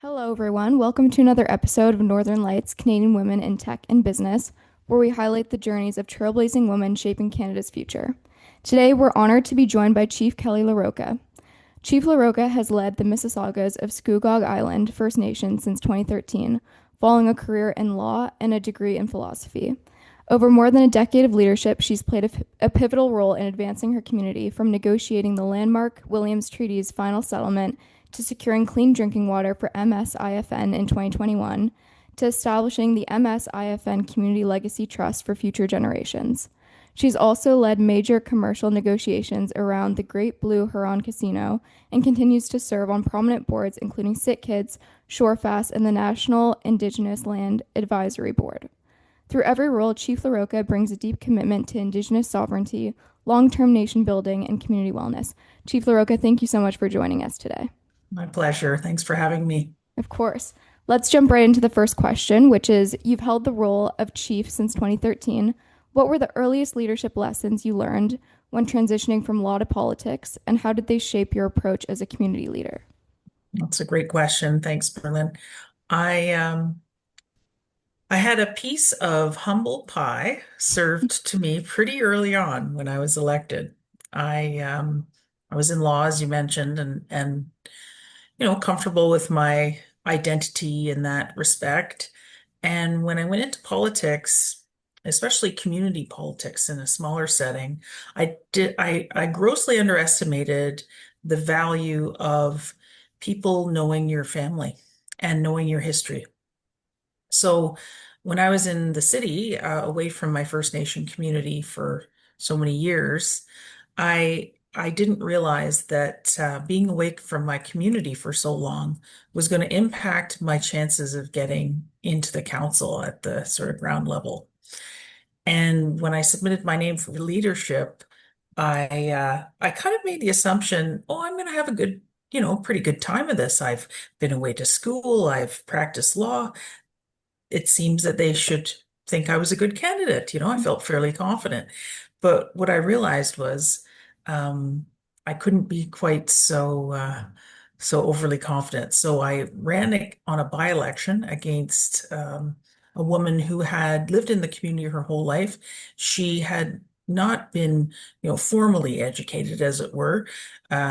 Hello, everyone. Welcome to another episode of Northern Lights Canadian Women in Tech and Business, where we highlight the journeys of trailblazing women shaping Canada's future. Today, we're honored to be joined by Chief Kelly LaRocca. Chief LaRocca has led the Mississaugas of Scugog Island First Nation since 2013, following a career in law and a degree in philosophy. Over more than a decade of leadership, she's played a pivotal role in advancing her community, from negotiating the landmark Williams Treaty's final settlement to securing clean drinking water for MSIFN in 2021, to establishing the MSIFN Community Legacy Trust for future generations. She's also led major commercial negotiations around the Great Blue Huron Casino and continues to serve on prominent boards including SitKids, Shorefast, and the National Indigenous Land Advisory Board. Through every role, Chief LaRocca brings a deep commitment to Indigenous sovereignty, long-term nation building, and community wellness. Chief LaRocca, thank you so much for joining us today. My pleasure. Thanks for having me. Of course. Let's jump right into the first question, which is you've held the role of chief since 2013. What were the earliest leadership lessons you learned when transitioning from law to politics, and how did they shape your approach as a community leader? That's a great question. Thanks, Berlin. I um, I had a piece of humble pie served to me pretty early on when I was elected. I was in law, as you mentioned, and comfortable with my identity in that respect. And when I went into politics, especially community politics in a smaller setting, I grossly underestimated the value of people knowing your family and knowing your history. So when I was in the city, away from my First Nation community for so many years, I didn't realize that being away from my community for so long was going to impact my chances of getting into the council at the sort of ground level. And when I submitted my name for leadership, I kind of made the assumption, oh, I'm going to have a good, pretty good time of this. I've been away to school, I've practiced law. It seems that they should think I was a good candidate. I felt fairly confident. But what I realized was I couldn't be quite so overly confident. So I ran on a by-election against a woman who had lived in the community her whole life. She had not been, formally educated, as it were.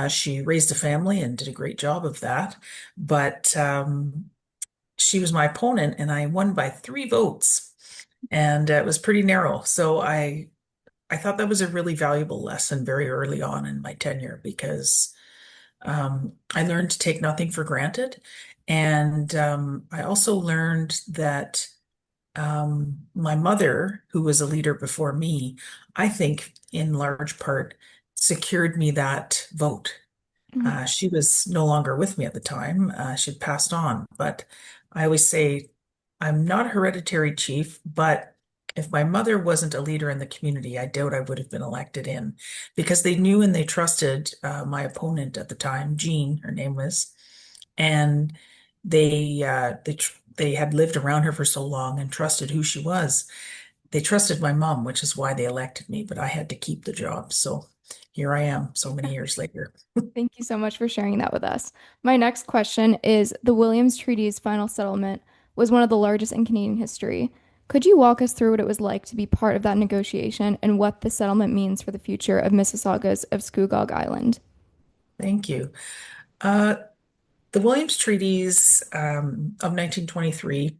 She raised a family and did a great job of that. But she was my opponent, and I won by 3 votes, and it was pretty narrow. So I thought that was a really valuable lesson very early on in my tenure because I learned to take nothing for granted, and I also learned that my mother, who was a leader before me, I think in large part secured me that vote. Mhm. She was no longer with me at the time. She'd passed on. But I always say I'm not a hereditary chief, but if my mother wasn't a leader in the community, I doubt I would have been elected in because they knew and they trusted my opponent at the time, Jean, her name was, and they had lived around her for so long and trusted who she was. They trusted my mom, which is why they elected me, but I had to keep the job. So here I am so many years later. Thank you so much for sharing that with us. My next question is the Williams Treaty's final settlement was one of the largest in Canadian history. Could you walk us through what it was like to be part of that negotiation and what the settlement means for the future of Mississaugas of Scugog Island? Thank you. Uh, the Williams Treaties of 1923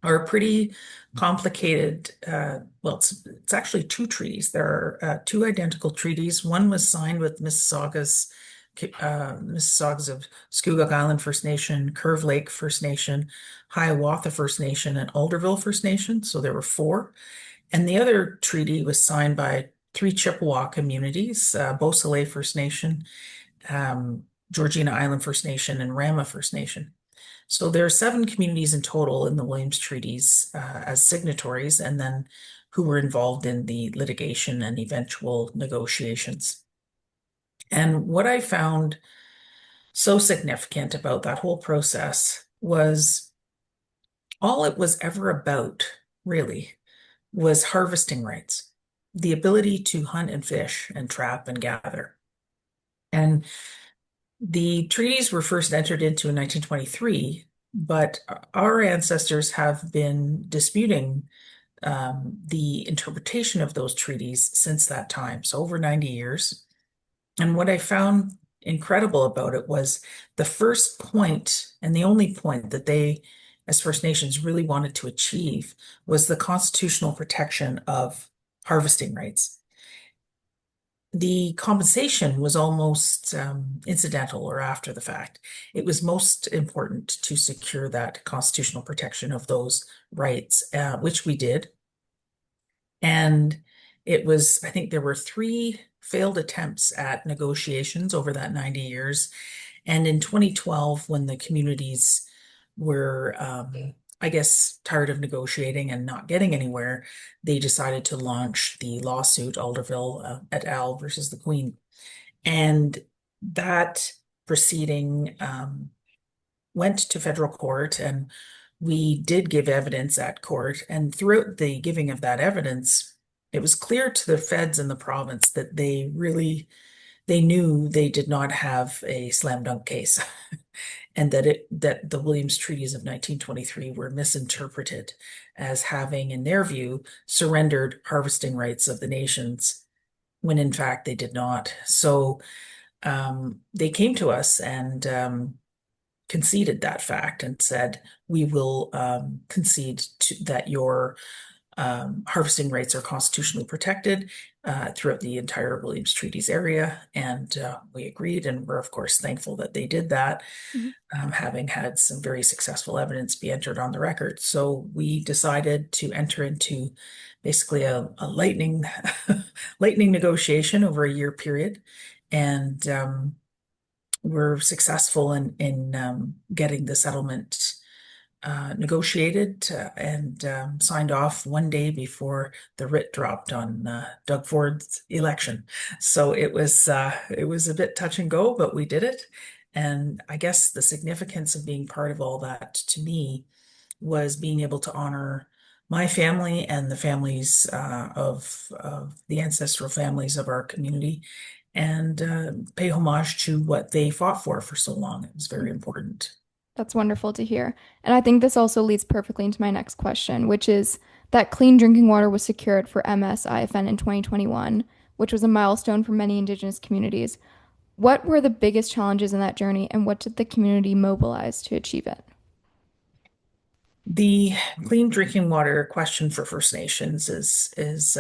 are pretty complicated. It's actually two treaties. There are two identical treaties. One was signed with Mississaugas of Scugog Island First Nation, Curve Lake First Nation, Hiawatha First Nation, and Alderville First Nation. So there were four. And the other treaty was signed by three Chippewa communities, Beausoleil First Nation, Georgina Island First Nation, and Rama First Nation. So there are 7 communities in total in the Williams Treaties as signatories, and then who were involved in the litigation and eventual negotiations. And what I found so significant about that whole process was all it was ever about, really, was harvesting rights, the ability to hunt and fish and trap and gather. And the treaties were first entered into in 1923, but our ancestors have been disputing the interpretation of those treaties since that time, so over 90 years. And what I found incredible about it was the first point and the only point that they, as First Nations, really wanted to achieve was the constitutional protection of harvesting rights. The compensation was almost incidental or after the fact. It was most important to secure that constitutional protection of those rights, which we did. And it was, I think there were three failed attempts at negotiations over that 90 years. And in 2012, when the communities were, I guess, tired of negotiating and not getting anywhere, they decided to launch the lawsuit, Alderville et al. Versus the Queen. And that proceeding went to federal court, and we did give evidence at court. And throughout the giving of that evidence, it was clear to the feds in the province that they knew they did not have a slam dunk case and that the Williams Treaties of 1923 were misinterpreted as having, in their view, surrendered harvesting rights of the nations when in fact they did not. So they came to us and conceded that fact and said, we will concede that your harvesting rights are constitutionally protected throughout the entire Williams Treaties area. And we agreed, and we're, of course, thankful that they did that, Mhm. having had some very successful evidence be entered on the record. So we decided to enter into basically a lightning, lightning negotiation over a year period. And were successful in getting the settlement negotiated and signed off one day before the writ dropped on Doug Ford's election. So it was a bit touch and go, but we did it. And I guess the significance of being part of all that to me was being able to honor my family and the families of the ancestral families of our community and pay homage to what they fought for so long. It was very important. That's wonderful to hear. And I think this also leads perfectly into my next question, which is that clean drinking water was secured for MS-IFN in 2021, which was a milestone for many Indigenous communities. What were the biggest challenges in that journey, and what did the community mobilize to achieve it? The clean drinking water question for First Nations is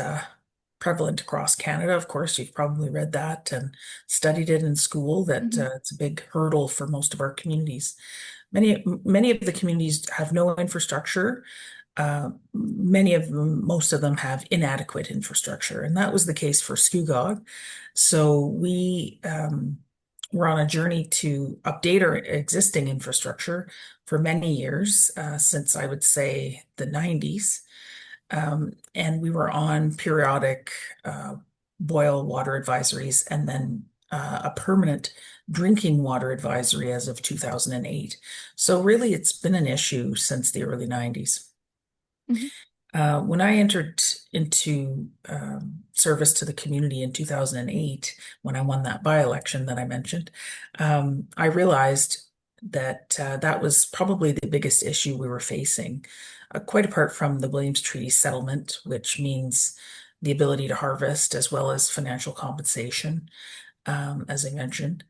prevalent across Canada. Of course, you've probably read that and studied it in school, that Mhm. it's a big hurdle for most of our communities. Many of the communities have no infrastructure. Many of them, most of them have inadequate infrastructure, and that was the case for Scugog. So we were on a journey to update our existing infrastructure for many years, since I would say the 90s. And we were on periodic boil water advisories and then a permanent drinking water advisory as of 2008. So really, it's been an issue since the early 90s. Mhm. When I entered into service to the community in 2008, when I won that by-election that I mentioned, I realized that that was probably the biggest issue we were facing, quite apart from the Williams Treaty settlement, which means the ability to harvest as well as financial compensation, as I mentioned.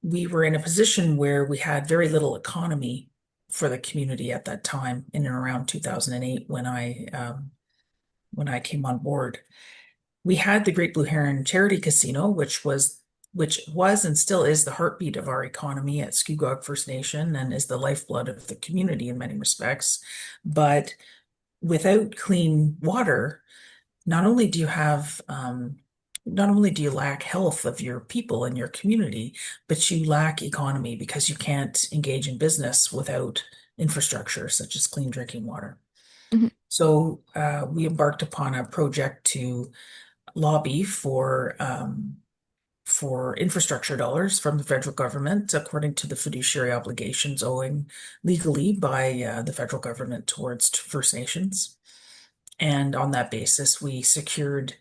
We were in a position where we had very little economy for the community at that time, in and around 2008 when I came on board. We had the Great Blue Heron Charity Casino, which was and still is the heartbeat of our economy at Scugog First Nation and is the lifeblood of the community in many respects. But without clean water, not only do you have not only do you lack health of your people and your community, but you lack economy because you can't engage in business without infrastructure such as clean drinking water. Mhm. So we embarked upon a project to lobby for infrastructure dollars from the federal government, according to the fiduciary obligations owing legally by the federal government towards First Nations. And on that basis, we secured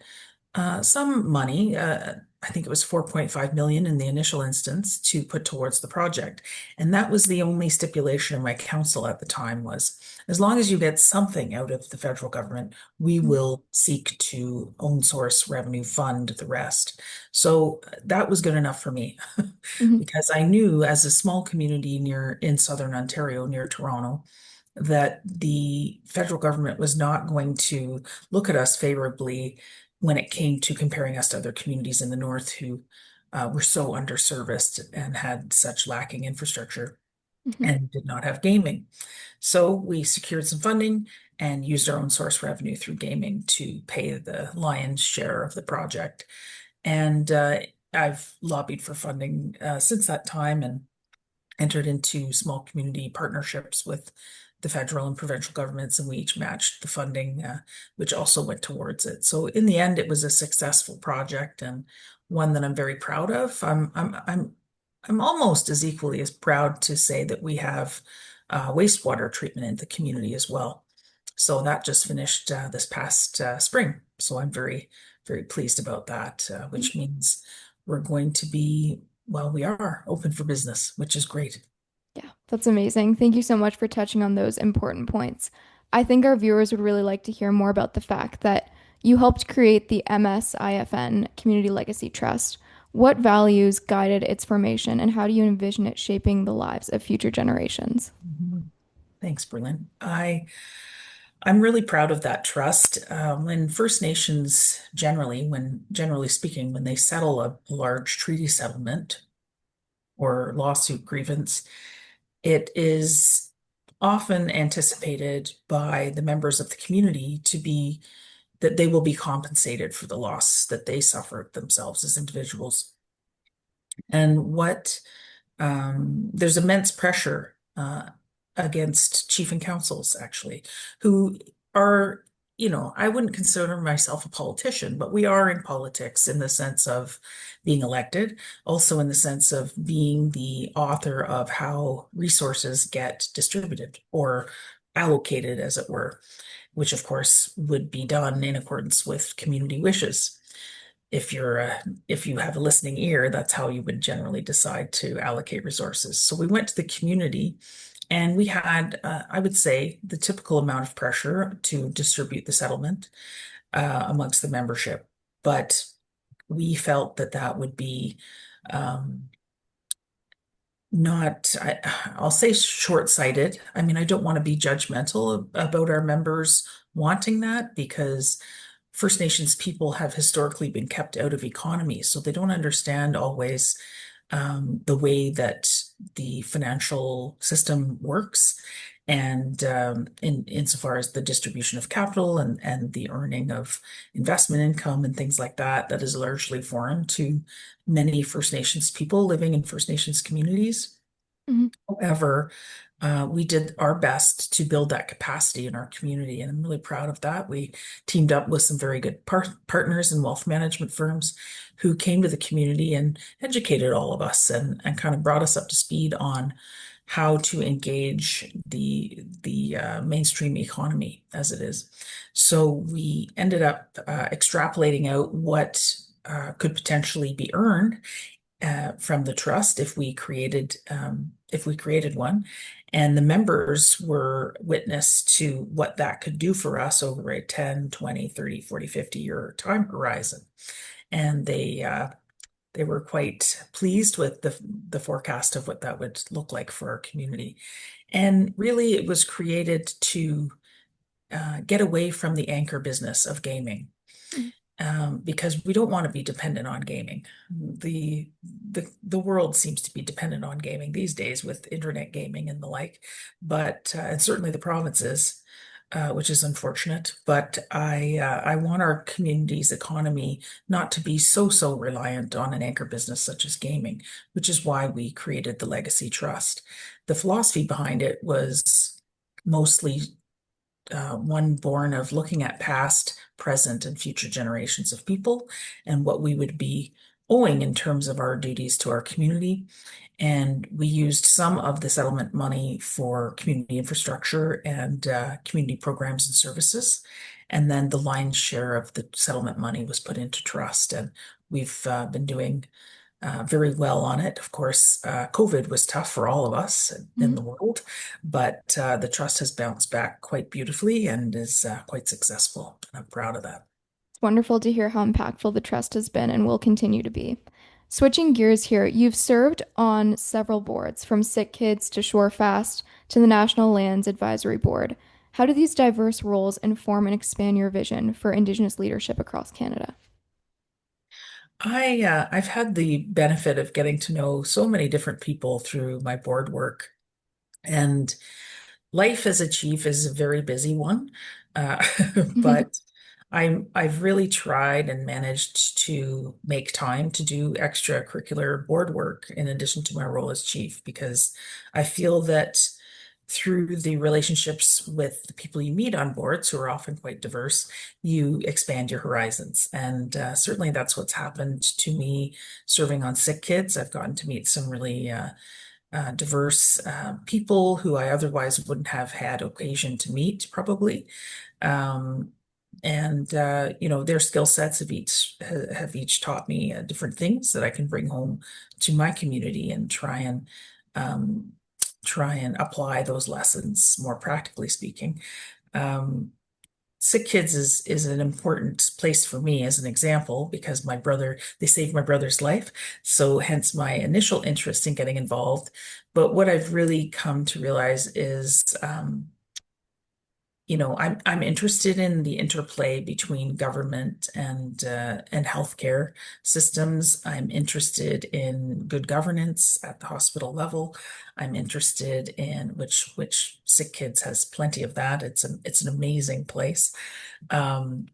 some money, I think it was 4.5 million in the initial instance to put towards the project. And that was the only stipulation of my council at the time was, as long as you get something out of the federal government, we will seek to own source revenue fund the rest. So that was good enough for me Mhm. because I knew as a small community near in southern Ontario, near Toronto, that the federal government was not going to look at us favorably when it came to comparing us to other communities in the north who were so underserviced and had such lacking infrastructure Mhm. and did not have gaming. So we secured some funding and used our own source revenue through gaming to pay the lion's share of the project. And I've lobbied for funding since that time and entered into small community partnerships with the federal and provincial governments, and we each matched the funding, which also went towards it. So in the end, it was a successful project and one that I'm very proud of. I'm almost as equally as proud to say that we have wastewater treatment in the community as well. So that just finished this past spring. So I'm very pleased about that, which means we're going to be well, we are open for business, which is great. Yeah, that's amazing. Thank you so much for touching on those important points. I think our viewers would really like to hear more about the fact that you helped create the MSIFN Community Legacy Trust. What values guided its formation, and how do you envision it shaping the lives of future generations? Mhm. Thanks, Berlin. I'm really proud of that trust. When First Nations generally speaking, when they settle a large treaty settlement or lawsuit grievance, it is often anticipated by the members of the community to be that they will be compensated for the loss that they suffered themselves as individuals. And what there's immense pressure against chief and councils, actually, who are, I wouldn't consider myself a politician, but we are in politics in the sense of being elected, also in the sense of being the author of how resources get distributed or allocated, as it were, which of course would be done in accordance with community wishes. If you have a listening ear, that's how you would generally decide to allocate resources. So we went to the community and we had, I would say, the typical amount of pressure to distribute the settlement amongst the membership. But we felt that that would be um, not, I'll say short-sighted. I mean, I don't want to be judgmental about our members wanting that because First Nations people have historically been kept out of economies, so they don't understand always the way that the financial system works. And insofar as the distribution of capital and the earning of investment income and things like that, that is largely foreign to many First Nations people living in First Nations communities. Mhm. However, we did our best to build that capacity in our community, and I'm really proud of that. We teamed up with some very good partners and wealth management firms who came to the community and educated all of us and kind of brought us up to speed on how to engage the mainstream economy as it is. So we ended up extrapolating out what could potentially be earned from the trust if we created one. And the members were witness to what that could do for us over a 10, 20, 30, 40, 50-year time horizon. And they were quite pleased with the forecast of what that would look like for our community. And really, it was created to get away from the anchor business of gaming because we don't want to be dependent on gaming. The world seems to be dependent on gaming these days with internet gaming and the like, but and certainly the provinces, which is unfortunate. But I want our community's economy not to be so reliant on an anchor business such as gaming, which is why we created the Legacy Trust. The philosophy behind it was mostly one born of looking at past, present, and future generations of people and what we would be owing in terms of our duties to our community. And we used some of the settlement money for community infrastructure and community programs and services. And then the lion's share of the settlement money was put into trust. And we've been doing very well on it. Of course, COVID was tough for all of us in Mhm. the world, but the trust has bounced back quite beautifully and is quite successful. I'm proud of that. It's wonderful to hear how impactful the trust has been and will continue to be. Switching gears here, you've served on several boards, from Sick Kids to ShoreFast to the National Lands Advisory Board. How do these diverse roles inform and expand your vision for Indigenous leadership across Canada? I've had the benefit of getting to know so many different people through my board work, and life as a chief is a very busy one. Uh, but I've really tried and managed to make time to do extracurricular board work in addition to my role as chief, because I feel that through the relationships with the people you meet on boards, who are often quite diverse, you expand your horizons. And certainly that's what's happened to me serving on Sick Kids. I've gotten to meet some really diverse people who I otherwise wouldn't have had occasion to meet, probably. Um, and their skill sets have each taught me different things that I can bring home to my community and um, try and apply those lessons more practically speaking. Um, Sick Kids is an important place for me as an example because they saved my brother's life. So hence my initial interest in getting involved. But what I've really come to realize is, I'm interested in the interplay between government and healthcare systems. I'm interested in good governance at the hospital level. I'm interested in which Sick Kids has plenty of that. It's an amazing place. Um,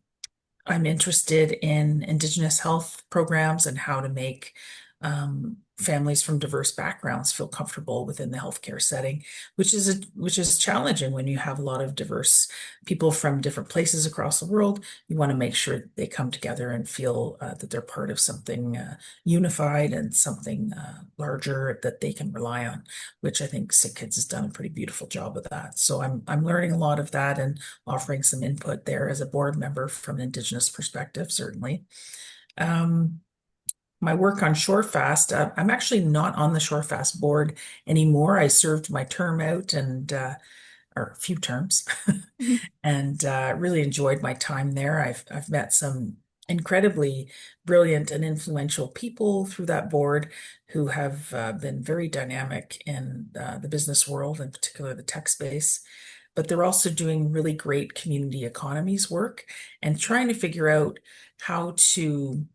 I'm interested in Indigenous health programs and how to make families from diverse backgrounds feel comfortable within the healthcare setting, which is challenging when you have a lot of diverse people from different places across the world. You want to make sure that they come together and feel that they're part of something unified and something larger that they can rely on, which I think Sick Kids has done a pretty beautiful job of that. So I'm learning a lot of that and offering some input there as a board member from an Indigenous perspective, certainly. Um, my work on ShoreFast, I'm actually not on the ShoreFast board anymore. I served my term out or a few terms, and really enjoyed my time there. I've met some incredibly brilliant and influential people through that board who have been very dynamic in the business world, in particular the tech space. But they're also doing really great community economies work and trying to figure out how to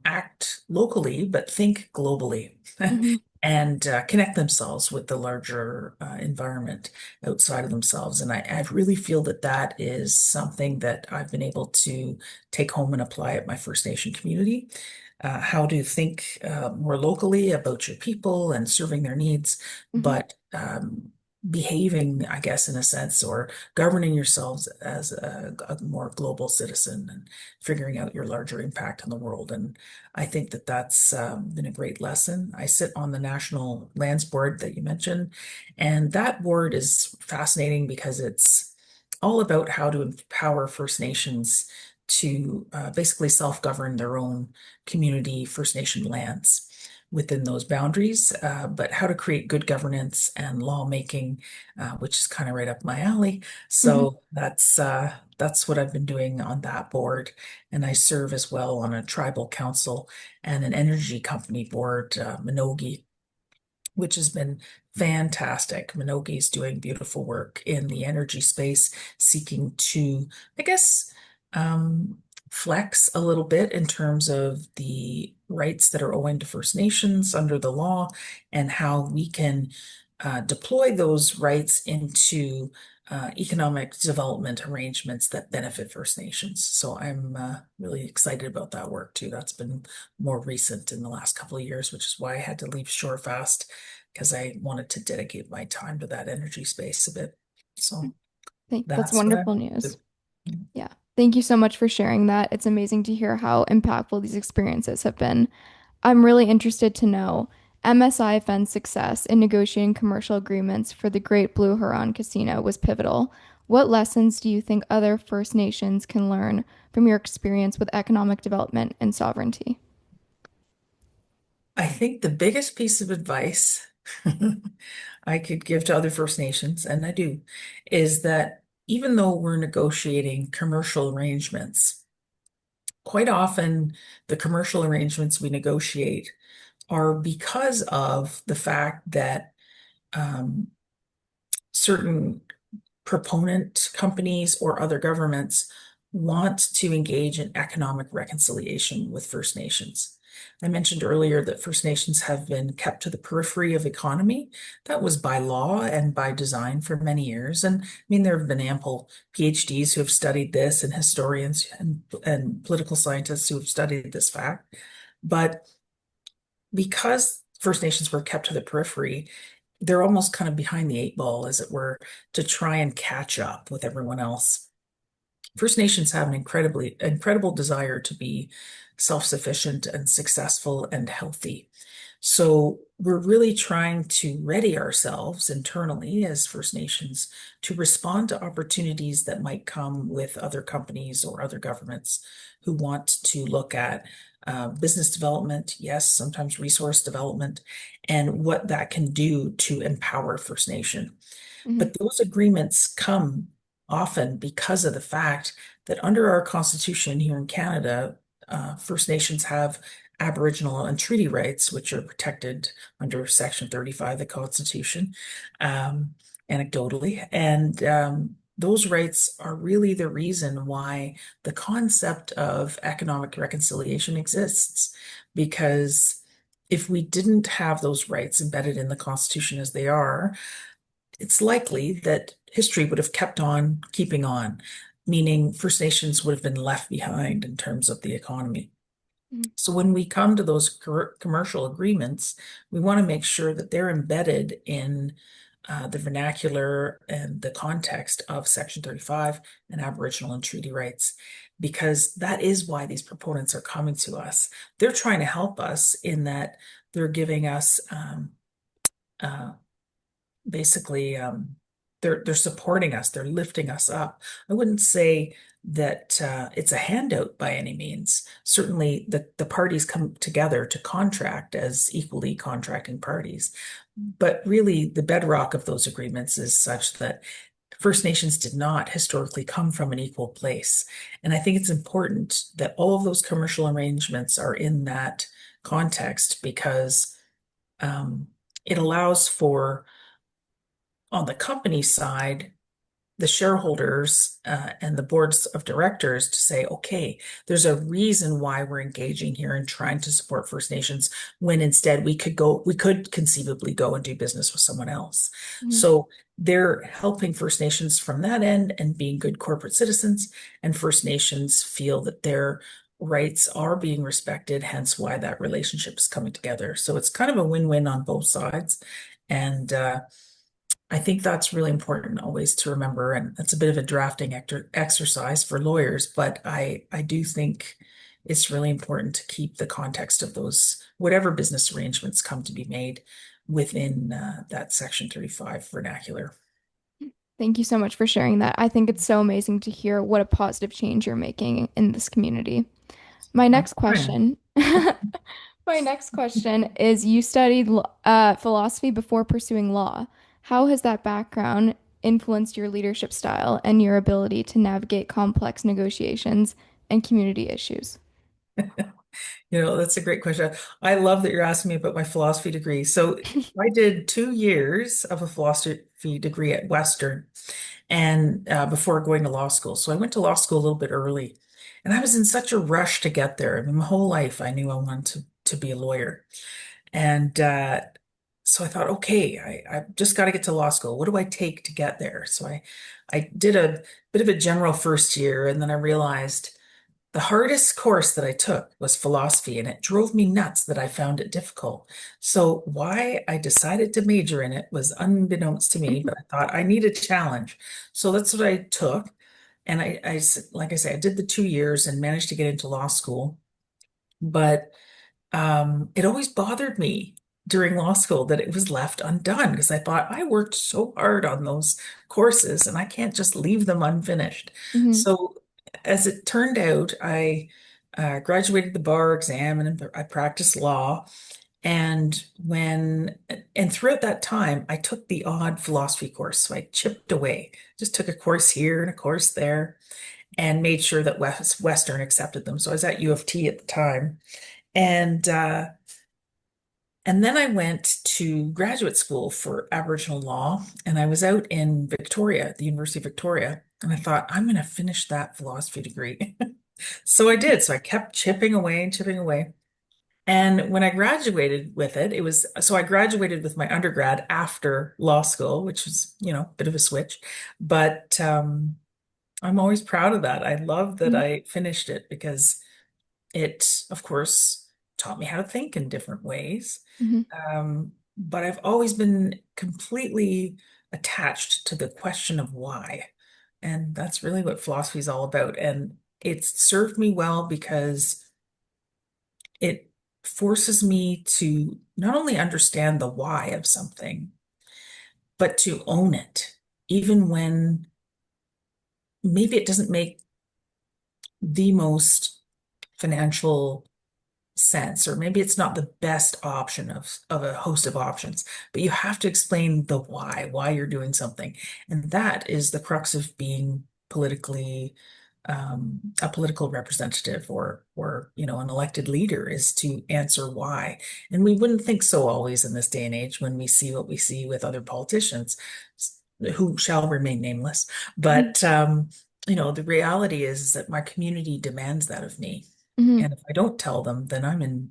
act locally, but think globally and connect themselves with the larger environment outside of themselves. And I really feel that that is something that I've been able to take home and apply at my First Nation community. How to think more locally about your people and serving their needs, but behaving, I guess, in a sense, or governing yourselves as a more global citizen and figuring out your larger impact on the world. And I think that that's been a great lesson. I sit on the National Lands Board that you mentioned, and that board is fascinating because it's all about how to empower First Nations to basically self-govern their own community First Nation lands within those boundaries, but how to create good governance and lawmaking, which is kind of right up my alley. So that's what I've been doing on that board. And I serve as well on a tribal council and an energy company board, Minogi, which has been fantastic. Minogi is doing beautiful work in the energy space, seeking to, I guess, um, flex a little bit in terms of the rights that are owing to First Nations under the law and how we can deploy those rights into economic development arrangements that benefit First Nations. So I'm really excited about that work too. That's been more recent in the last couple of years, which is why I had to leave Shorefast because I wanted to dedicate my time to that energy space a bit. So That's that's what I wonderful do. news. Yeah. Thank you so much for sharing that. It's amazing to hear how impactful these experiences have been. I'm really interested to know MSIFN's success in negotiating commercial agreements for the Great Blue Heron Casino was pivotal. What lessons do you think other First Nations can learn from your experience with economic development and sovereignty? I think the biggest piece of advice I could give to other First Nations, and I do, is that even though we're negotiating commercial arrangements, quite often the commercial arrangements we negotiate are because of the fact that um, certain proponent companies or other governments want to engage in economic reconciliation with First Nations. I mentioned earlier that First Nations have been kept to the periphery of economy. That was by law and by design for many years. And I mean, there have been ample PhDs who have studied this and historians and political scientists who have studied this fact. But because First Nations were kept to the periphery, they're almost kind of behind the eight ball, as it were, to try and catch up with everyone else. First Nations have an incredible desire to be self-sufficient and successful and healthy. So we're really trying to ready ourselves internally as First Nations to respond to opportunities that might come with other companies or other governments who want to look at business development, yes, sometimes resource development, and what that can do to empower First Nation. Mhm. But those agreements come often because of the fact that under our Constitution here in Canada, First Nations have Aboriginal and treaty rights, which are protected under Section 35 of the Constitution, um, anecdotally. And those rights are really the reason why the concept of economic reconciliation exists. Because if we didn't have those rights embedded in the Constitution as they are, it's likely that history would have kept on keeping on, meaning First Nations would have been left behind in terms of the economy. Mhm. So when we come to those commercial agreements, we want to make sure that they're embedded in the vernacular and the context of Section 35 and Aboriginal and treaty rights, because that is why these proponents are coming to us. They're trying to help us in that they're giving us uh, basically they're supporting us, they're lifting us up. I wouldn't say that it's a handout by any means. Certainly the parties come together to contract as equally contracting parties, but really the bedrock of those agreements is such that First Nations did not historically come from an equal place. And I think it's important that all of those commercial arrangements are in that context because um, it allows for, on the company side, the shareholders and the boards of directors to say, okay, there's a reason why we're engaging here and trying to support First Nations when instead we could conceivably go and do business with someone else. Mhm. So they're helping First Nations from that end and being good corporate citizens, and First Nations feel that their rights are being respected, hence why that relationship is coming together. So it's kind of a win-win on both sides. And I think that's really important always to remember, and it's a bit of a drafting exercise for lawyers, but I do think it's really important to keep the context of those whatever business arrangements come to be made within that Section 35 vernacular. Thank you so much for sharing that. I think it's so amazing to hear what a positive change you're making in this community. My I'm next trying. question, my next question is you studied philosophy before pursuing law. How has that background influenced your leadership style and your ability to navigate complex negotiations and community issues? That's a great question. I love that you're asking me about my philosophy degree. So I did 2 years of a philosophy degree at Western and before going to law school. So I went to law school a little bit early, and I was in such a rush to get there. I mean, my whole life I knew I wanted to be a lawyer. And so I thought, okay, I've just got to get to law school. What do I take to get there? So I did a bit of a general first year, and then I realized the hardest course that I took was philosophy, and it drove me nuts that I found it difficult. So why I decided to major in it was unbeknownst to me, but I thought I need a challenge. So that's what I took. And like I say, I did the 2 years and managed to get into law school. But it always bothered me during law school that it was left undone because I thought I worked so hard on those courses and I can't just leave them unfinished. Hmm. So, as it turned out, I graduated the bar exam and I practiced law. And and throughout that time, I took the odd philosophy course. So I chipped away, just took a course here and a course there, and made sure that Western accepted them. So I was at U of T at the time. And and then I went to graduate school for Aboriginal law, and I was out in Victoria, the University of Victoria, and I thought, I'm going to finish that philosophy degree. So I did. So I kept chipping away and chipping away. And when I graduated with it, so I graduated with my undergrad after law school, which was, a bit of a switch. But I'm always proud of that. I love that Hmm. I finished it because it, of course, taught me how to think in different ways. Hmm. But I've always been completely attached to the question of why. And that's really what philosophy is all about. And it's served me well because it forces me to not only understand the why of something, but to own it, even when maybe it doesn't make the most financial sense, or maybe it's not the best option of a host of options, but you have to explain the why you're doing something. And that is the crux of being a political representative or an elected leader is to answer why. And we wouldn't think so always in this day and age when we see what we see with other politicians who shall remain nameless. But the reality is that my community demands that of me. Hmm. And if I don't tell them, then I'm in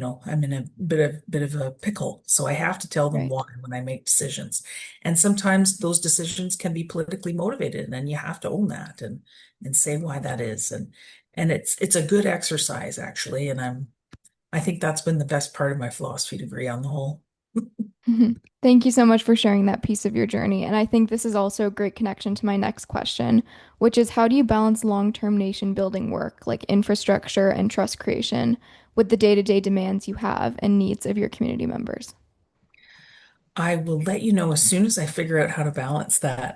a bit of a pickle. So I have to tell them Right. why when I make decisions. And sometimes those decisions can be politically motivated, and then you have to own that and say why that is. And it's a good exercise actually. And I think that's been the best part of my philosophy degree on the whole. Mhm. Thank you so much for sharing that piece of your journey. And I think this is also a great connection to my next question, which is how do you balance long-term nation building work like infrastructure and trust creation with the day-to-day demands you have and needs of your community members? I will let you know as soon as I figure out how to balance that.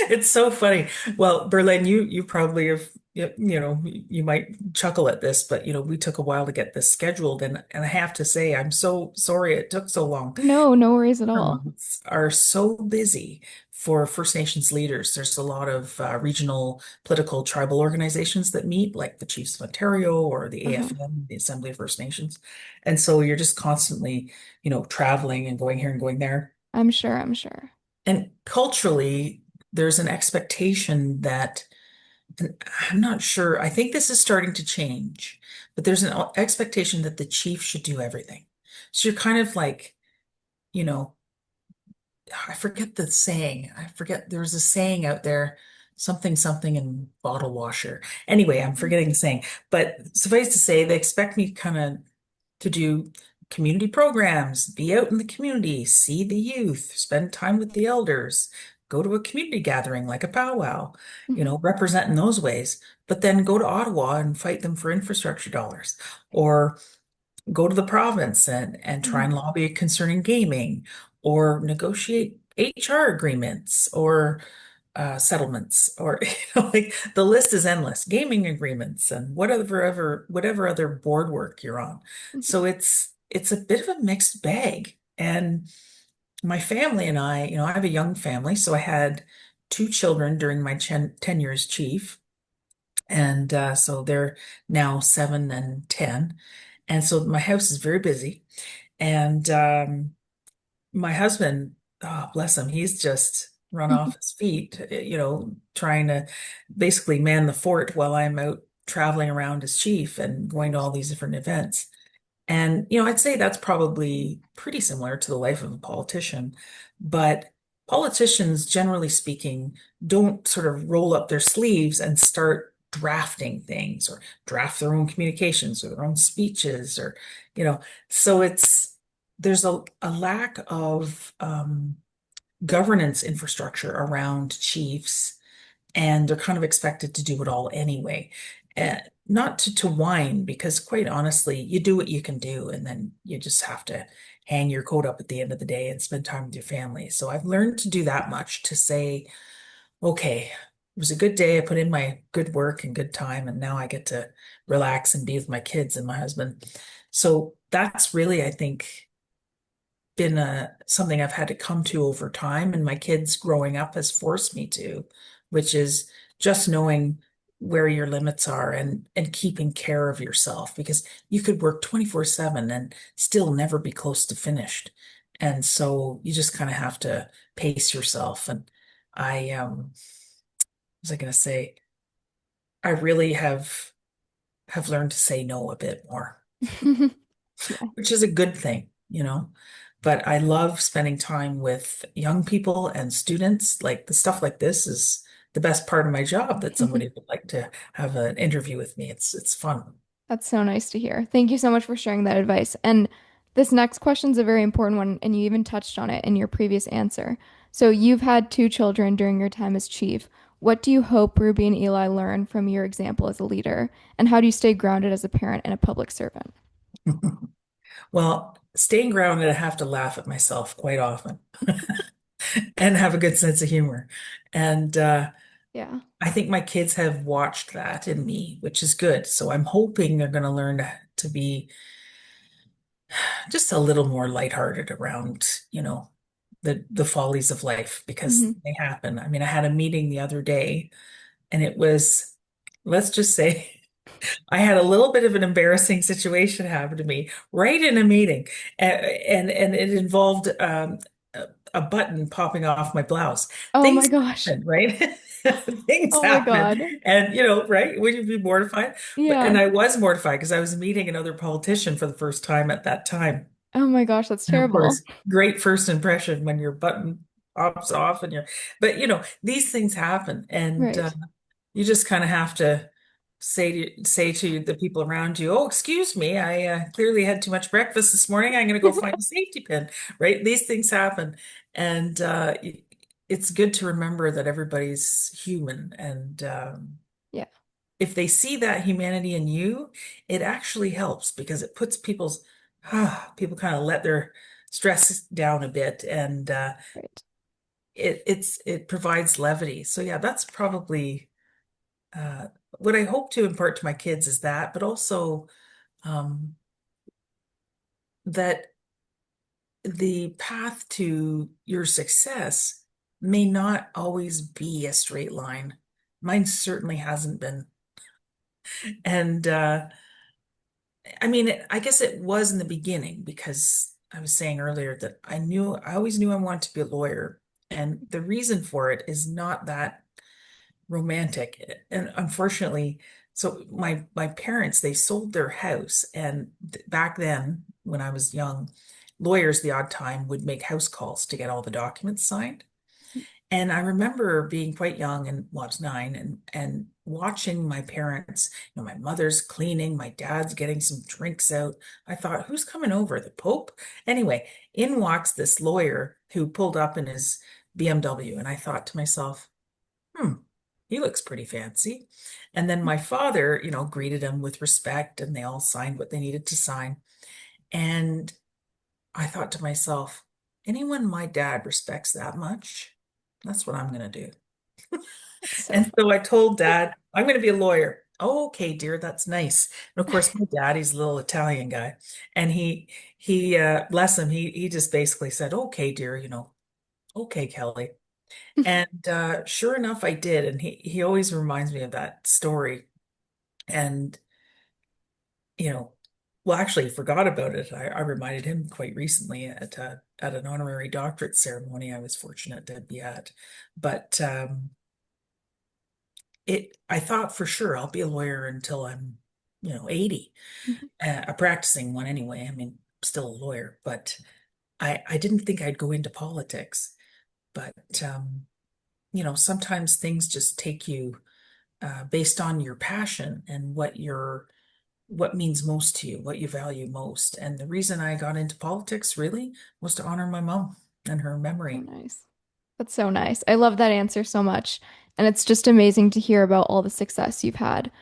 It's so funny. Well, Berlin, you probably have you might chuckle at this, but we took a while to get this scheduled, and I have to say I'm so sorry it took so long. No, no worries at all. Months are so busy for First Nations leaders. There's a lot of regional political tribal organizations that meet, like the Chiefs of Ontario or the Uh-huh. AFN, the Assembly of First Nations. And so you're just constantly, traveling and going here and going there. I'm sure, I'm sure. And culturally, there's an expectation that, and I'm not sure, I think this is starting to change, but there's an expectation that the chief should do everything. So you're kind of like, you know, I forget the saying. I forget there's a saying out there, something something in bottle washer. Anyway, I'm forgetting the saying. But suffice to say, they expect me kind of to do community programs, be out in the community, see the youth, spend time with the elders, go to a community gathering like a powwow, Mhm. represent in those ways, but then go to Ottawa and fight them for infrastructure dollars. Or go to the province and try Mhm. and lobby concerning gaming or negotiate HR agreements or settlements or like the list is endless. Gaming agreements and whatever other board work you're on. Mhm. So it's a bit of a mixed bag. And my family and I have a young family, so I had two children during my tenure as chief. And so they're now 7 and 10. And so my house is very busy. And my husband, oh, bless him, he's just run off his feet, trying to basically man the fort while I'm out traveling around as chief and going to all these different events. And, I'd say that's probably pretty similar to the life of a politician. But politicians, generally speaking, don't sort of roll up their sleeves and start drafting things or draft their own communications or their own speeches or, you know, so there's a lack of governance infrastructure around chiefs, and they're kind of expected to do it all anyway. not to whine, because quite honestly, you do what you can do, and then you just have to hang your coat up at the end of the day and spend time with your family. So I've learned to do that much, to say, okay, it was a good day. I put in my good work and good time, and now I get to relax and be with my kids and my husband. So that's really, I think, been something I've had to come to over time, and my kids growing up has forced me to, which is just knowing where your limits are, and keeping care of yourself, because you could work 24/7 and still never be close to finished. And so you just kind of have to pace yourself. And what was I going to say? I really have learned to say no a bit more, Yeah. which is a good thing, you know. But I love spending time with young people and students. Like, the stuff like this is the best part of my job, that somebody would like to have an interview with me. It's fun. That's so nice to hear. Thank you so much for sharing that advice. And this next question is a very important one, and you even touched on it in your previous answer. So, you've had two children during your time as chief. What do you hope Ruby and Eli learn from your example as a leader? And how do you stay grounded as a parent and a public servant? Well, staying grounded, I have to laugh at myself quite often and have a good sense of humor. And Yeah. I think my kids have watched that in me, which is good. So I'm hoping they're going to learn to be just a little more lighthearted around, the follies of life, because Hmm. they happen. I mean, I had a meeting the other day, and it was, let's just say, I had a little bit of an embarrassing situation happen to me right in a meeting, and it involved a button popping off my blouse. Oh Things my gosh. happen, right? Things Oh my happen, God. and right? Would you be mortified? And Yeah. I was mortified because I was meeting another politician for the first time at that time. Oh my gosh, that's And of terrible. course, great first impression when your button pops off, but these things happen, and Right. you just kind of have to say to the people around you, "Oh, excuse me, I clearly had too much breakfast this morning. I'm going to go find a safety pin." Right? These things happen, and it's good to remember that everybody's human, and Yeah. if they see that humanity in you, it actually helps, because it puts people kind of let their stress down a bit, and Right. it provides levity. So yeah, that's probably uh, what I hope to impart to my kids, is that, but also um, that the path to your success may not always be a straight line. Mine certainly hasn't been. And I mean, I guess it was in the beginning, because I was saying earlier that I always knew I wanted to be a lawyer. And the reason for it is not that romantic. And unfortunately, so my parents, they sold their house, and back then, when I was young, lawyers the odd time would make house calls to get all the documents signed. And I remember being quite young, and well, I was 9, and watching my parents, my mother's cleaning, my dad's getting some drinks out. I thought, who's coming over? The Pope? Anyway, in walks this lawyer who pulled up in his BMW, and I thought to myself, hmm, he looks pretty fancy. And then my father, greeted him with respect, and they all signed what they needed to sign. And I thought to myself, anyone my dad respects that much, that's what I'm going to do. That's so And so funny. I told dad, I'm going to be a lawyer. Oh, okay, dear, that's nice. And of course, my dad, he's a little Italian guy. And he bless him, he just basically said, okay, dear, okay, Kelly. And sure enough, I did. And he always reminds me of that story. And, you know, well, actually, he forgot about it. I reminded him quite recently at an honorary doctorate ceremony I was fortunate to be at. But I thought for sure I'll be a lawyer until I'm, 80, Mhm. a practicing one anyway. I mean, still a lawyer, but I didn't think I'd go into politics. But sometimes things just take you based on your passion and what means most to you, what you value most. And the reason I got into politics really was to honor my mom and her So memory. nice. That's so nice. I love that answer so much. And it's just amazing to hear about all the success you've had.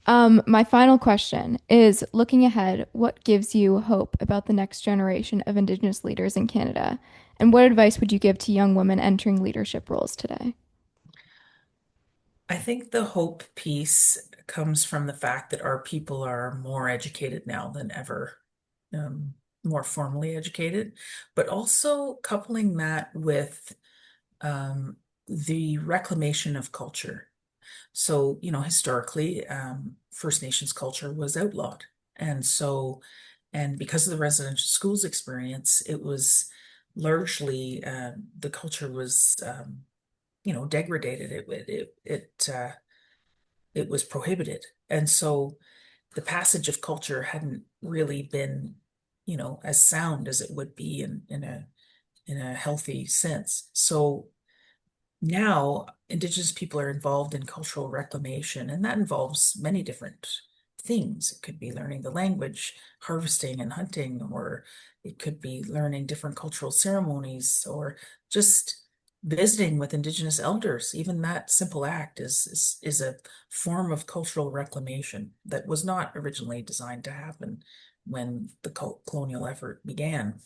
My final question is looking ahead, what gives you hope about the next generation of Indigenous leaders in Canada? And what advice would you give to young women entering leadership roles today? I think the hope piece comes from the fact that our people are more educated now than ever, um, more formally educated, but also coupling that with the reclamation of culture. So, historically, First Nations culture was outlawed. And so, and because of the residential schools experience, it was largely the culture was, degraded. It was prohibited. And so the passage of culture hadn't really been, as sound as it would be in a healthy sense. So now Indigenous people are involved in cultural reclamation, and that involves many different things. It could be learning the language, harvesting and hunting, or it could be learning different cultural ceremonies, or just visiting with Indigenous elders. Even that simple act is a form of cultural reclamation that was not originally designed to happen when the colonial effort began.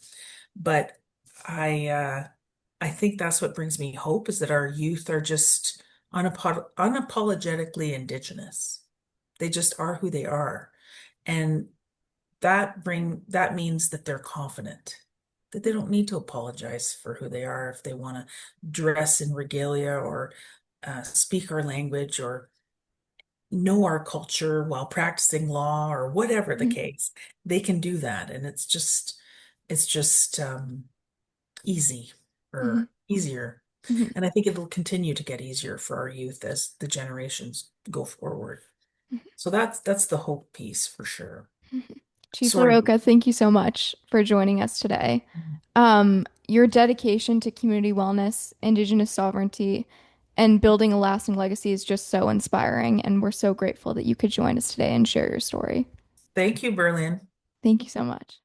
But I think that's what brings me hope is that our youth are just unapologetically Indigenous. They just are who they are. And that means that they're confident, that they don't need to apologize for who they are if they want to dress in regalia or speak our language or know our culture while practicing law or whatever the Mhm, case. They can do that. And it's just easy mhm, or easier. mhm, And I think it'll continue to get easier for our youth as the generations go forward. So that's the hope piece for sure. mhm. Chief Sorry. LaRocca, thank you so much for joining us today. Your dedication to community wellness, Indigenous sovereignty, and building a lasting legacy is just so inspiring, and we're so grateful that you could join us today and share your story. Thank you, Berlin. Thank you so much.